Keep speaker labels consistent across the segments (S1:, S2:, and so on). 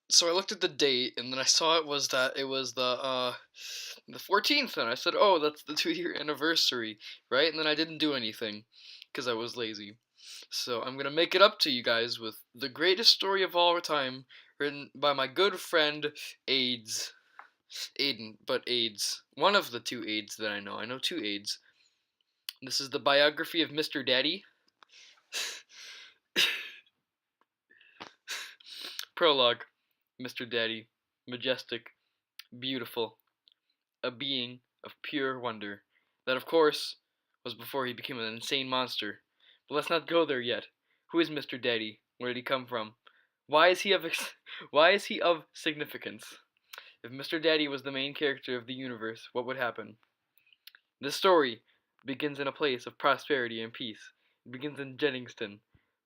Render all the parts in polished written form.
S1: So I looked at the date, and then I saw it was the 14th, and I said, "Oh, that's the 2-year anniversary, right?" And then I didn't do anything because I was lazy. So I'm gonna make it up to you guys with the greatest story of all time, written by my good friend AIDS, Aiden, but AIDS, one of the two AIDS that I know. I know two AIDS. This is the biography of Mr. Daddy. Prologue. Mr. Daddy, majestic, beautiful, a being of pure wonder. That, of course, was before he became an insane monster. But let's not go there yet. Who is Mr. Daddy? Where did he come from? Why is he of why is he of significance? If Mr. Daddy was the main character of the universe, what would happen? This story begins in a place of prosperity and peace. It begins in Jenningston.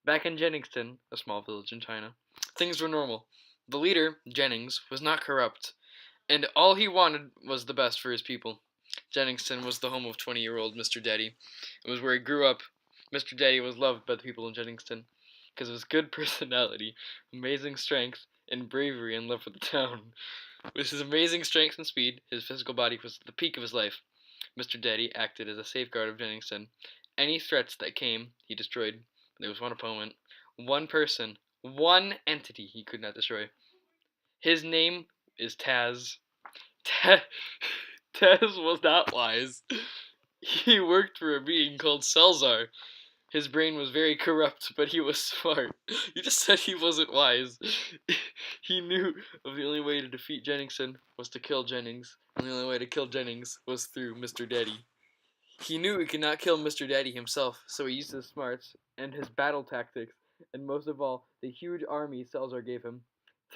S1: Back in Jenningston, a small village in China, things were normal. The leader, Jennings, was not corrupt, and all he wanted was the best for his people. Jenningston was the home of 20-year-old Mr. Daddy. It was where he grew up. Mr. Daddy was loved by the people in Jenningston because of his good personality, amazing strength, and bravery and love for the town. With his amazing strength and speed, his physical body was at the peak of his life. Mr. Daddy acted as a safeguard of Jenningston. Any threats that came, he destroyed. There was one opponent, one person, one entity he could not destroy. His name is Taz. Taz was not wise. He worked for a being called Selzar. His brain was very corrupt, but he was smart. You just said he wasn't wise. He knew of the only way to defeat Jenningston was to kill Jennings, and the only way to kill Jennings was through Mr. Daddy. He knew he could not kill Mr. Daddy himself, so he used his smarts and his battle tactics, and most of all, the huge army Selzar gave him.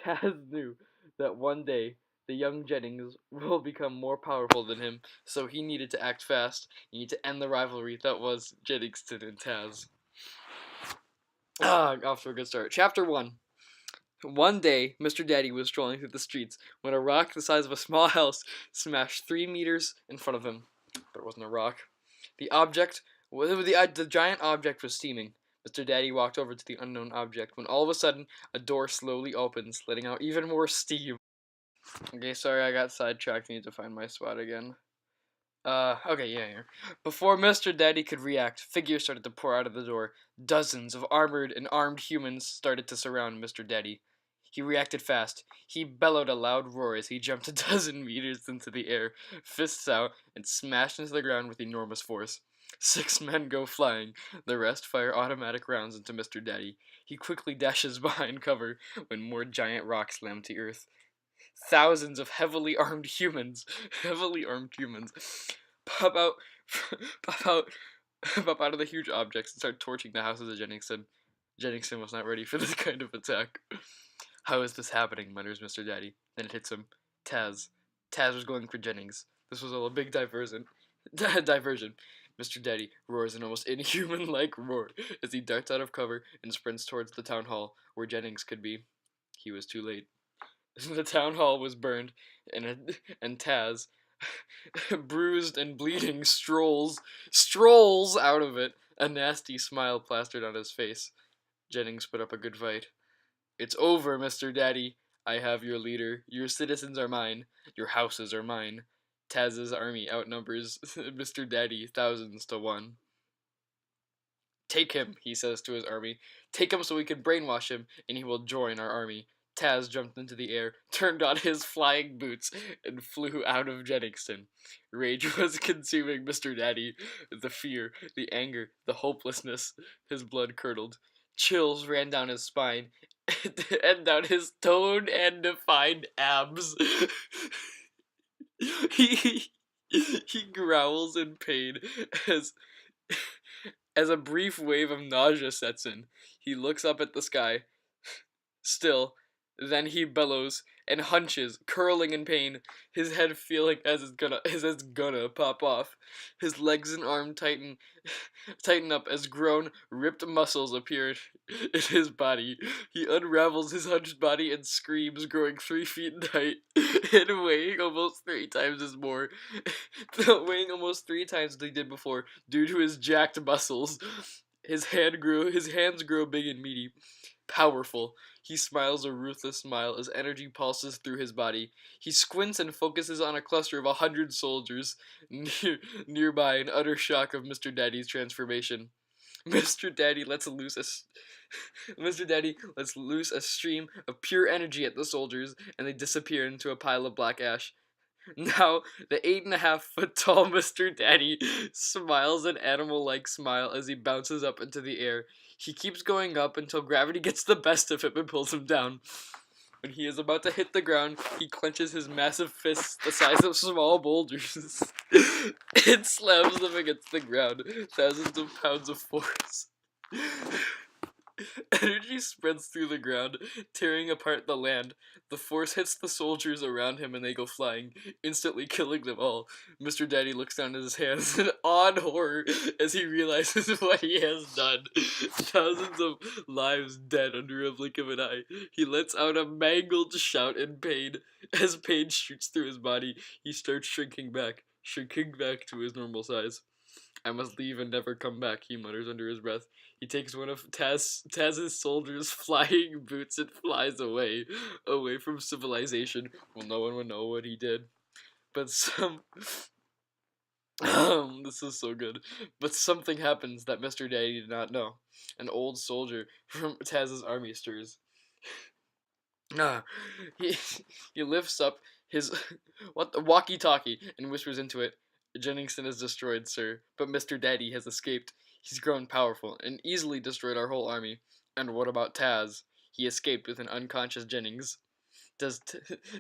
S1: Taz knew that one day the young Jennings will become more powerful than him, so he needed to act fast. He needed to end the rivalry that was Jenningston and Taz. Off to a good start. Chapter 1. One day, Mr. Daddy was strolling through the streets when a rock the size of a small house smashed 3 meters in front of him. But it wasn't a rock. The object, the giant object was steaming. Mr. Daddy walked over to the unknown object when all of a sudden a door slowly opens, letting out even more steam. Okay, sorry, I got sidetracked. I need to find my spot again. Okay, yeah, here. Before Mr. Daddy could react, figures started to pour out of the door. Dozens of armored and armed humans started to surround Mr. Daddy. He reacted fast. He bellowed a loud roar as he jumped a dozen meters into the air, fists out, and smashed into the ground with enormous force. 6 men go flying. The rest fire automatic rounds into Mr. Daddy. He quickly dashes behind cover when more giant rocks slam to earth. Thousands of heavily armed humans, pop out, pop out, pop out of the huge objects and start torching the houses of Jenningston. Jenningston was not ready for this kind of attack. How is this happening? Mutters Mr. Daddy. Then it hits him. Taz. Taz was going for Jennings. This was all a big diversion. Diversion. Mr. Daddy roars an almost inhuman-like roar as he darts out of cover and sprints towards the town hall where Jennings could be. He was too late. The town hall was burned, and Taz, bruised and bleeding, strolls out of it, a nasty smile plastered on his face. Jennings put up a good fight. It's over, Mr. Daddy. I have your leader. Your citizens are mine. Your houses are mine. Taz's army outnumbers Mr. Daddy thousands to one. Take him, he says to his army. Take him so we can brainwash him, and he will join our army. Taz jumped into the air, turned on his flying boots, and flew out of Jenningston. Rage was consuming Mr. Daddy. The fear, the anger, the hopelessness. His blood curdled. Chills ran down his spine, and down his toned and defined abs. he, he growls in pain as as a brief wave of nausea sets in. He looks up at the sky, still, then he bellows and hunches, curling in pain, his head feeling as it's gonna pop off. His legs and arms tighten up as grown, ripped muscles appear in his body. He unravels his hunched body and screams, growing 3 feet in height and weighing almost 3 times weighing almost 3 times as he did before, due to his jacked muscles. His hands grew big and meaty, powerful. He smiles a ruthless smile as energy pulses through his body. He squints and focuses on a cluster of 100 soldiers nearby in utter shock of Mr. Daddy's transformation. Mr. Daddy lets loose a Mr. Daddy lets loose a stream of pure energy at the soldiers, and they disappear into a pile of black ash. Now, the 8.5 foot tall Mr. Daddy smiles an animal like smile as he bounces up into the air. He keeps going up until gravity gets the best of him and pulls him down. When he is about to hit the ground, he clenches his massive fists the size of small boulders. It slams them against the ground, thousands of pounds of force. Energy spreads through the ground, tearing apart the land. The force hits the soldiers around him and they go flying, instantly killing them all. Mr. Daddy looks down at his hands in odd horror as he realizes what he has done. Thousands of lives dead under a blink of an eye. He lets out a mangled shout in pain. As pain shoots through his body, he starts shrinking back to his normal size. I must leave and never come back, he mutters under his breath. He takes one of Taz's soldiers' flying boots and flies away from civilization. Well, no one would know what he did. But this is so good. But something happens that Mr. Daddy did not know. An old soldier from Taz's army stirs. He he lifts up his walkie-talkie and whispers into it. Jenningson is destroyed, sir, but Mr. Daddy has escaped. He's grown powerful and easily destroyed our whole army. And what about Taz? He escaped with an unconscious Jennings. Does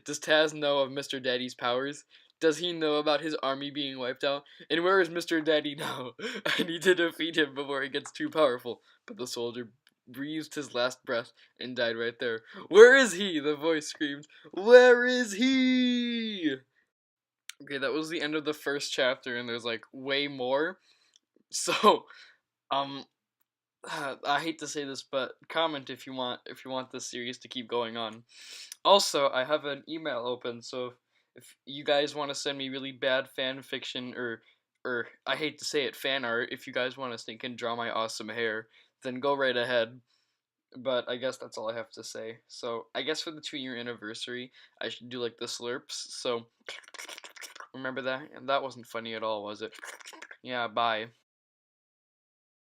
S1: does Taz know of Mr. Daddy's powers? Does he know about his army being wiped out? And where is Mr. Daddy now? I need to defeat him before he gets too powerful. But the soldier breathed his last breath and died right there. Where is he? The voice screamed. Where is he? Okay, that was the end of the first chapter, and there's like way more. So, um, I hate to say this, but comment if you want this series to keep going on. Also, I have an email open, so if you guys want to send me really bad fan fiction or I hate to say it, fan art, if you guys want to think and draw my awesome hair, then go right ahead. But I guess that's all I have to say. So I guess for the 2 year anniversary, I should do like the slurps. So remember that? And that wasn't funny at all, was it? Yeah, bye.